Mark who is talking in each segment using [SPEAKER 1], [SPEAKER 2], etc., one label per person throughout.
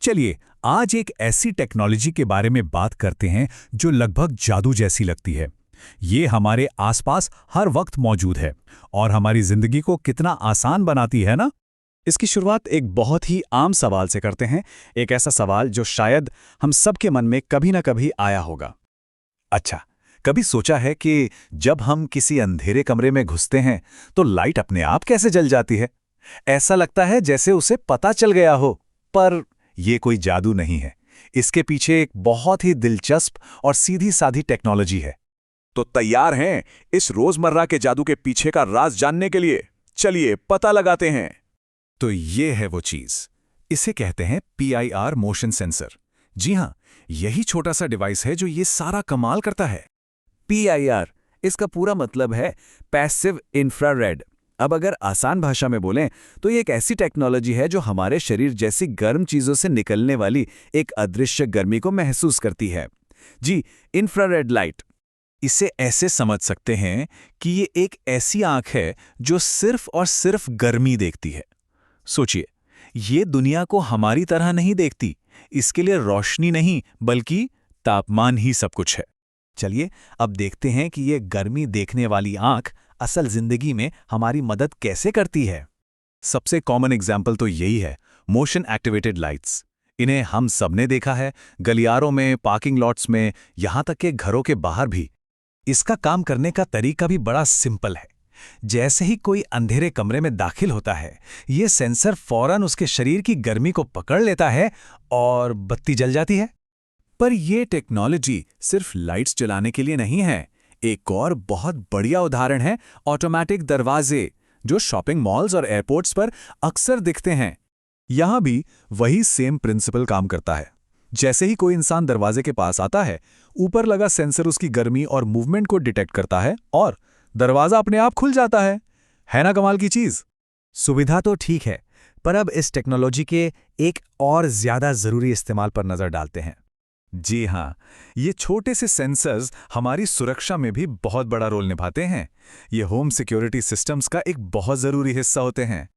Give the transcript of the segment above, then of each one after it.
[SPEAKER 1] चलिए आज एक ऐसी टेक्नोलॉजी के बारे में बात करते हैं जो लगभग जादू जैसी लगती है। ये हमारे आसपास हर वक्त मौजूद है और हमारी जिंदगी को कितना आसान बनाती है ना।
[SPEAKER 2] इसकी शुरुआत एक बहुत ही आम सवाल से करते हैं, एक ऐसा सवाल जो शायद हम सबके मन में कभी ना कभी आया होगा।
[SPEAKER 1] अच्छा, कभी सोचा है कि जब हम किसी अंधेरे कमरे में घुसते हैं तो लाइट अपने आप कैसे जल जाती है? ऐसा लगता है जैसे उसे पता चल गया हो, पर ये कोई जादू नहीं है। इसके पीछे एक बहुत ही दिलचस्प और सीधी साधी टेक्नोलॉजी है।
[SPEAKER 3] तो तैयार हैं इस रोजमर्रा के जादू के पीछे का राज जानने के लिए? चलिए पता लगाते हैं।
[SPEAKER 1] तो ये है वो चीज, इसे कहते हैं PIR मोशन सेंसर। जी हां, यही छोटा सा डिवाइस है जो ये सारा कमाल करता है।
[SPEAKER 4] PIR, इसका पूरा मतलब है पैसिव इंफ्रारेड। अब अगर आसान भाषा में बोलें तो ये एक ऐसी टेक्नोलॉजी है जो हमारे शरीर जैसी गर्म चीजों से निकलने वाली एक अदृश्य गर्मी को महसूस करती है। जी, इंफ्रारेड लाइट।
[SPEAKER 1] इसे ऐसे समझ सकते हैं कि ये एक ऐसी आंख है जो सिर्फ और सिर्फ गर्मी देखती है। सोचिए, ये दुनिया को हमारी तरह नहीं देखती। इसके लिए रोशनी नहीं बल्कि तापमान ही सब कुछ है। चलिए अब देखते हैं कि ये गर्मी देखने वाली आंख असल जिंदगी में हमारी मदद कैसे करती है। सबसे कॉमन एग्जाम्पल तो यही है, मोशन एक्टिवेटेड लाइट्स। इन्हें हम सबने देखा है, गलियारों में, पार्किंग लॉट्स में, यहां तक के घरों के बाहर भी। इसका काम करने का तरीका भी बड़ा सिंपल है। जैसे ही कोई अंधेरे कमरे में दाखिल होता है, ये सेंसर फौरन उसके शरीर की गर्मी को पकड़ लेता है और बत्ती जल जाती है। पर यह टेक्नोलॉजी सिर्फ लाइट्स जलाने के लिए नहीं है। एक और बहुत बढ़िया उदाहरण है ऑटोमेटिक दरवाजे, जो शॉपिंग मॉल्स और एयरपोर्ट्स पर अक्सर दिखते हैं। यहां भी वही सेम प्रिंसिपल काम करता है। जैसे ही कोई इंसान दरवाजे के पास आता है, ऊपर लगा सेंसर उसकी गर्मी और मूवमेंट को डिटेक्ट करता है और दरवाजा अपने आप खुल जाता है। है ना कमाल की चीज?
[SPEAKER 2] सुविधा तो ठीक है, पर अब इस टेक्नोलॉजी के एक और ज्यादा जरूरी इस्तेमाल पर नजर डालते हैं।
[SPEAKER 1] जी हां, ये छोटे से सेंसर्स हमारी सुरक्षा में भी बहुत बड़ा रोल निभाते हैं। ये होम सिक्योरिटी सिस्टम्स का एक बहुत जरूरी हिस्सा होते हैं।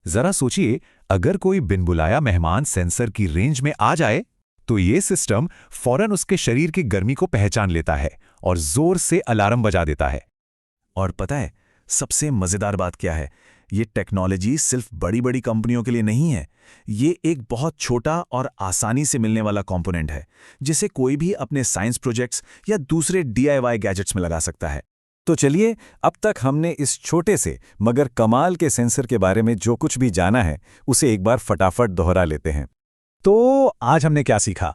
[SPEAKER 1] जरा सोचिए, अगर कोई बिन बुलाया मेहमान सेंसर की रेंज में आ जाए, तो ये सिस्टम फौरन उसके शरीर की गर्मी को पहचान लेता है और जोर से अलार्म बजा देता है। और पता है सबसे मजेदार बात क्या है? ये टेक्नोलॉजी सिर्फ बड़ी बड़ी कंपनियों के लिए नहीं है। ये एक बहुत छोटा और आसानी से मिलने वाला कंपोनेंट है, जिसे कोई भी अपने साइंस प्रोजेक्ट्स या दूसरे DIY गैजेट्स में लगा सकता है। तो चलिए, अब तक हमने इस छोटे से मगर कमाल के सेंसर के बारे में जो कुछ भी जाना है, उसे एक बार फटाफट दोहरा लेते हैं।
[SPEAKER 2] तो आज हमने क्या सीखा?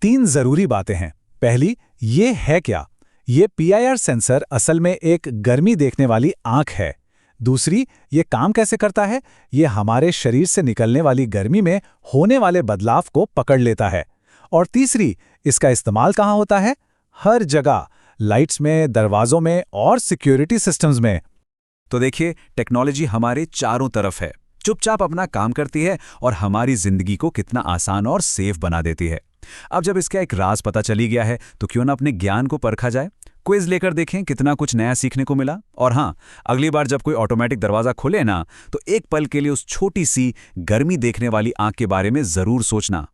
[SPEAKER 2] 3 जरूरी बातें हैं। पहली, ये है क्या? ये PIR सेंसर असल में एक गर्मी देखने वाली आंख है। दूसरी, ये काम कैसे करता है? ये हमारे शरीर से निकलने वाली गर्मी में होने वाले बदलाव को पकड़ लेता है। और तीसरी, इसका इस्तेमाल कहाँ होता है? हर जगह, लाइट्स में, दरवाजों में और सिक्योरिटी सिस्टम्स में।
[SPEAKER 4] तो देखिए, टेक्नोलॉजी हमारे चारों तरफ है, चुपचाप अपना काम करती है और हमारी जिंदगी को कितना आसान और सेफ बना देती है। अब जब इसका एक राज पता चली गया है, तो क्यों ना अपने ज्ञान को परखा जाए। क्विज लेकर देखें कितना कुछ नया सीखने को मिला। और हाँ, अगली बार जब कोई ऑटोमेटिक दरवाजा खोले ना, तो एक पल के लिए उस छोटी सी गर्मी देखने वाली आंख के बारे में जरूर सोचना।